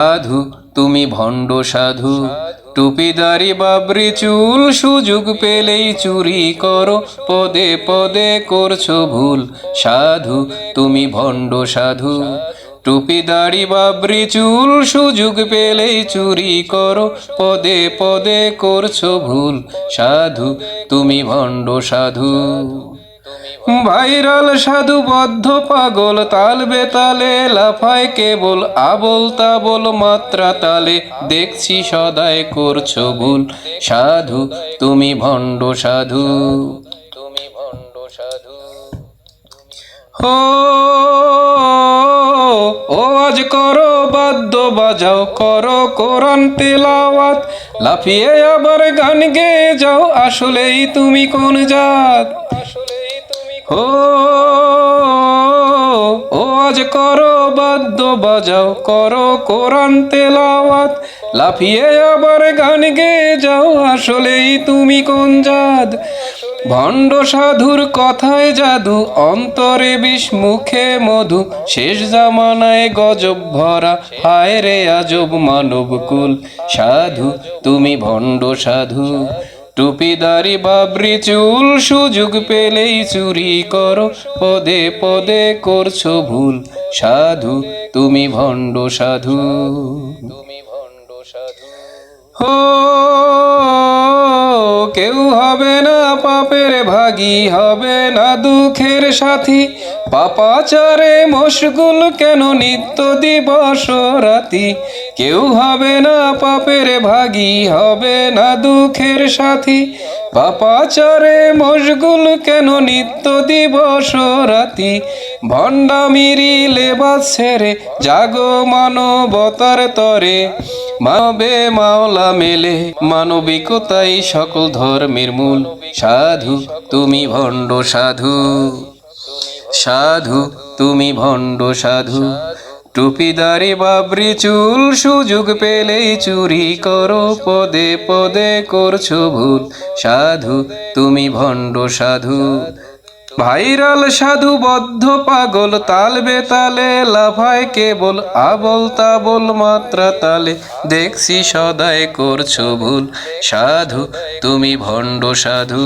সাধু তুমি ভণ্ড সাধু, টুপিদারি বাবরি চুল, সুযোগ পেলেই চুরি করো, পদে পদে করছো ভুল। সাধু তুমি ভণ্ড সাধু, টুপিদারি বাবরি চুল, সুযোগ পেলেই চুরি করো, পদে পদে করছো ভুল। সাধু তুমি ভণ্ড সাধু। ভাইরাল সাধু বদ্ধ পাগল, তাল বেতালে লাফায় কেবল, আবল তাবল মাত্রা তালে, দেখছি সদাই করছো ভুল। সাধু তুমি ভণ্ড সাধু। তুমি ভণ্ড সাধু। ও আজ করো বাদ্য বাজাও, করো কোরআন তেলাওয়াত, লাফিয়ে আবার গান গেয়ে যাও, আসলেই তুমি কোন জাত? ও আজ করো বাদ্য বাজাও, করো কোরআন তেলাওয়াত, লাফিয়ে আবার গান গেয়ে যাও, আসলেই তুমি কোন জাত? ভণ্ড সাধুর কথায় জাদু, অন্তরে বিষ মুখে মধু, শেষ জামানায় গজব ভরা, হায় রে আজব মানব কুল। সাধু তুমি ভণ্ড সাধু, টুপিদারি বাবরি চুল, সুযোগ পেলেই চুরি করো, পদে পদে করছো ভুল। সাধু তুমি ভণ্ড সাধু। তুমি ভণ্ড সাধু। কেউ হবে না পাপের ভাগী, হবে না দুঃখের সাথী, পাপাচারে মশগুল কেন নিত্য দিবস রাতি। কেউ হবে না পাপের ভাগী, হবে না দুঃখের সাথী, পাপাচারে মশগুল কেন নিত্য দিবস রাতি। ভণ্ডামিরি লেবাস ছেড়ে জাগো মানবতার তরে, মানবে মাওলা মেলে, মানবিকতাই সকল ধর্মের মূল। সাধু তুমি ভণ্ড সাধু। সাধু তুমি ভণ্ড সাধু, টুপিদারি বাবরি চুল, সুযোগ পেলেই চুরি করো, পদে পদে করছো ভুল। সাধু তুমি ভণ্ড সাধু। ভাইরাল সাধু বদ্ধ পাগল, তাল বেতালে লাফায় কেবল, আবল তাবল মাত্রা তালে, দেখছি সদাই করছো ভুল। সাধু তুমি ভণ্ড সাধু।